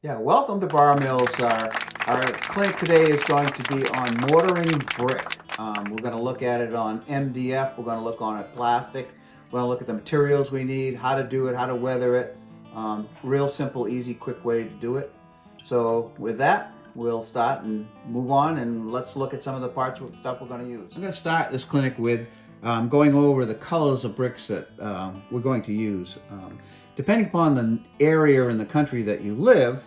Yeah, welcome to Bar Mills. Our clinic today is going to be on mortaring brick. We're going to look at it on MDF. We're going to look on it plastic. We're going to look at the materials we need, how to do it, how to weather it. Real simple, easy, quick way to do it. So with that, we'll start and move on, and let's look at some of the parts of stuff we're going to use. I'm going to start this clinic with going over the colors of bricks that we're going to use. Depending upon the area in the country that you live,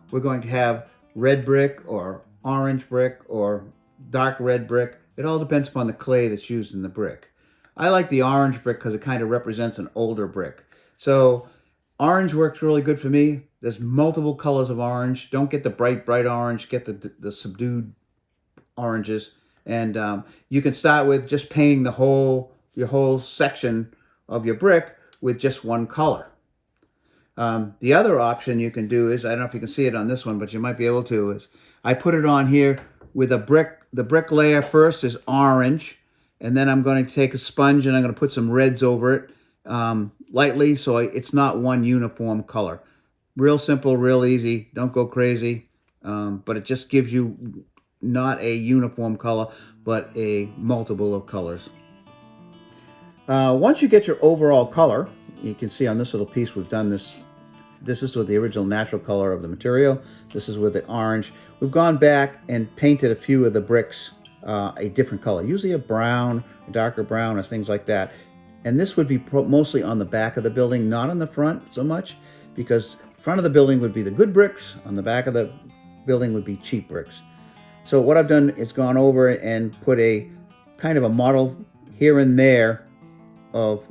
we're going to have red brick or orange brick or dark red brick. It all depends upon the clay that's used in the brick. I like the orange brick because it kind of represents an older brick. So orange works really good for me. There's multiple colors of orange. Don't get the bright orange. Get the subdued oranges. And you can start with just painting your whole section of your brick with just one color. The other option you can do is, I don't know if you can see it on this one, but you might be able to, is I put it on here with a brick. The brick layer first is orange, and then I'm going to take a sponge and I'm going to put some reds over it lightly, so it's not one uniform color. Real simple, real easy, don't go crazy, but it just gives you not a uniform color, but a multiple of colors. Once you get your overall color, you can see on this little piece we've done this. This is with the original natural color of the material. This is with the orange. We've gone back and painted a few of the bricks a different color, usually a brown, a darker brown, or things like that. And this would be mostly on the back of the building, not on the front so much, because front of the building would be the good bricks, on the back of the building would be cheap bricks. So what I've done is gone over and put a kind of a model here and there of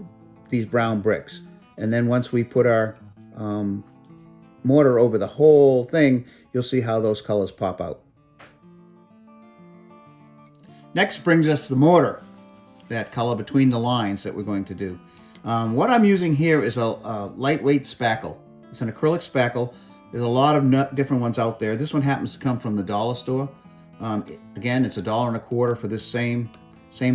these brown bricks. And then once we put our mortar over the whole thing, you'll see how those colors pop out. Next brings us the mortar, that color between the lines that we're going to do. What I'm using here is a lightweight spackle. It's an acrylic spackle. There's a lot of different ones out there. This one happens to come from the dollar store. Again, it's $1.25 for this same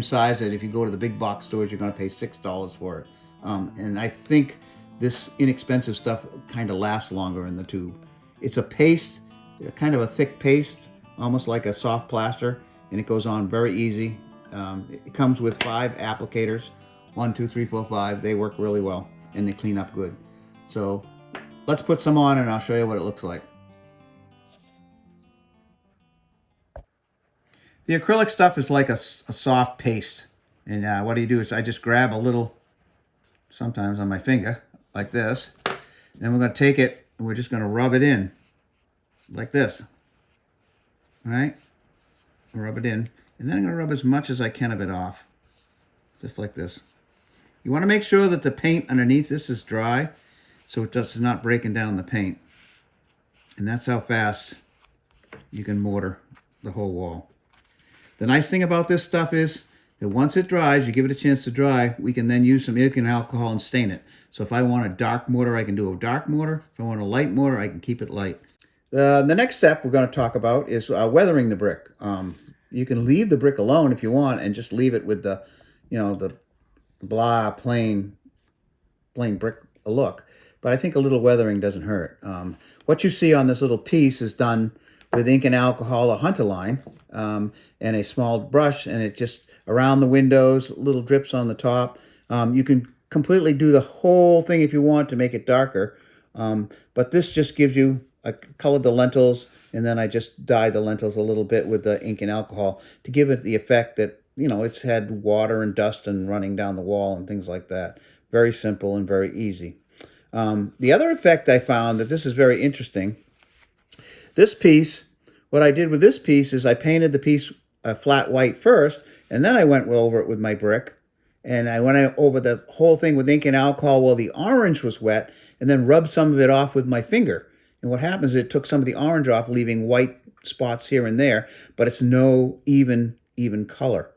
size that if you go to the big box stores, you're going to pay $6 for it. And I think this inexpensive stuff kind of lasts longer in the tube. It's a paste, kind of a thick paste, almost like a soft plaster, and it goes on very easy. It comes with 5 applicators, 1, 2, 3, 4, 5. They work really well, and they clean up good. So let's put some on, and I'll show you what it looks like. The acrylic stuff is like a soft paste, and what do is I just grab a little, sometimes on my finger, like this. Then we're going to take it and we're just going to rub it in like this. All right? Rub it in. And then I'm going to rub as much as I can of it off. Just like this. You want to make sure that the paint underneath this is dry so it does not breaking down the paint. And that's how fast you can mortar the whole wall. The nice thing about this stuff is that once it dries, you give it a chance to dry, we can then use some ink and alcohol and stain it. So if I want a dark mortar, I can do a dark mortar. If I want a light mortar, I can keep it light. The next step we're going to talk about is weathering the brick. You can leave the brick alone if you want and just leave it with the, the blah, plain brick look. But I think a little weathering doesn't hurt. What you see on this little piece is done with ink and alcohol, a hunter line, and a small brush, and it just around the windows, little drips on the top. You can completely do the whole thing if you want to make it darker, but this just gives you, I colored the lentils, and then I just dyed the lentils a little bit with the ink and alcohol to give it the effect that, it's had water and dust and running down the wall and things like that. Very simple and very easy. The other effect I found that this is very interesting. This piece, what I did with this piece is I painted the piece flat white first, and then I went over it with my brick, and I went over the whole thing with ink and alcohol while the orange was wet, and then rubbed some of it off with my finger. And what happens is it took some of the orange off, leaving white spots here and there, but it's no even color.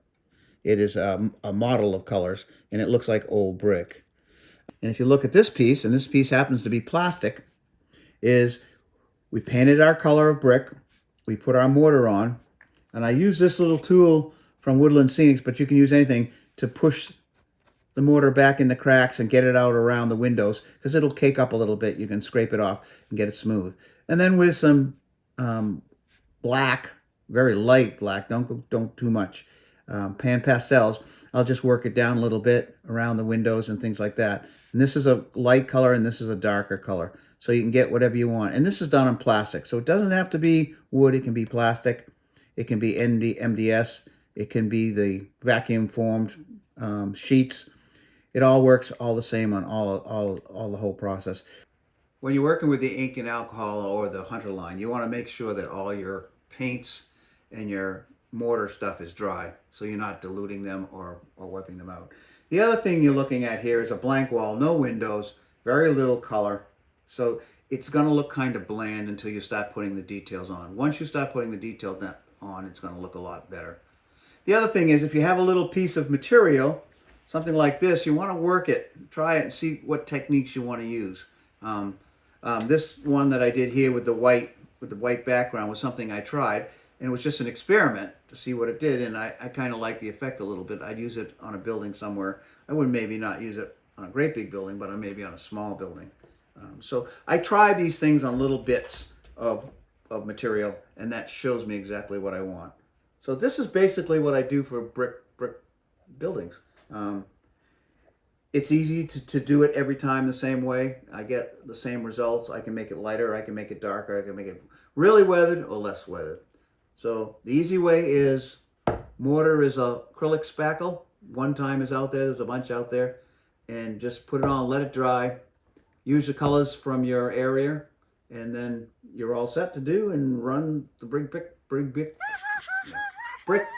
It is a model of colors, and it looks like old brick. And if you look at this piece, and this piece happens to be plastic, is we painted our color of brick, we put our mortar on, and I use this little tool from Woodland Scenics, but you can use anything to push the mortar back in the cracks and get it out around the windows, because it'll cake up a little bit. You can scrape it off and get it smooth. And then with some black, very light black, don't too much, pan pastels, I'll just work it down a little bit around the windows and things like that. And this is a light color and this is a darker color. So you can get whatever you want. And this is done on plastic. So it doesn't have to be wood. It can be plastic. It can be MDS. It can be the vacuum formed sheets. It all works all the same on all the whole process. When you're working with the ink and alcohol or the Hunter line, you want to make sure that all your paints and your mortar stuff is dry, so you're not diluting them or wiping them out. The other thing you're looking at here is a blank wall, no windows, very little color. So it's going to look kind of bland until you start putting the details on. Once you start putting the details on, it's going to look a lot better. The other thing is, if you have a little piece of material, something like this, you want to work it, try it and see what techniques you want to use. This one that I did here with the white background was something I tried, and it was just an experiment to see what it did, and I kind of like the effect a little bit. I'd use it on a building somewhere. I would maybe not use it on a great big building, but maybe on a small building. So I try these things on little bits of material, and that shows me exactly what I want. So this is basically what I do for brick buildings. It's easy to do it every time the same way. I get the same results. I can make it lighter, I can make it darker, I can make it really weathered or less weathered. So the easy way is mortar is acrylic spackle. One time is out there, there's a bunch out there. And just put it on, let it dry. Use the colors from your area, and then you're all set to do and run the brick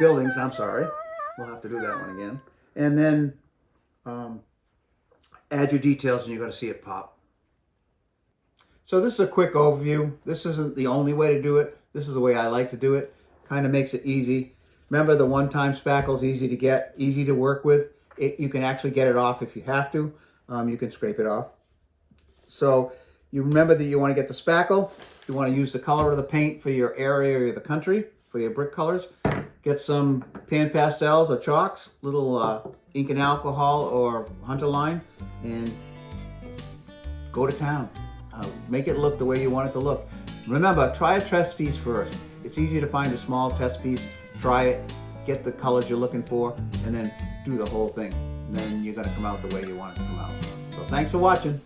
buildings. I'm sorry. We'll have to do that one again. And then add your details and you're going to see it pop. So this is a quick overview. This isn't the only way to do it. This is the way I like to do it. Kind of makes it easy. Remember, the one-time spackle is easy to get, easy to work with. You can actually get it off if you have to. You can scrape it off. So you remember that you want to get the spackle. You want to use the color of the paint for your area or the country, for your brick colors. Get some pan pastels or chalks, little ink and alcohol or Hunter line, and go to town. Make it look the way you want it to look. Remember, try a test piece first. It's easy to find a small test piece. Try it, get the colors you're looking for, and then do the whole thing. And then you're going to come out the way you want it to come out. So thanks for watching.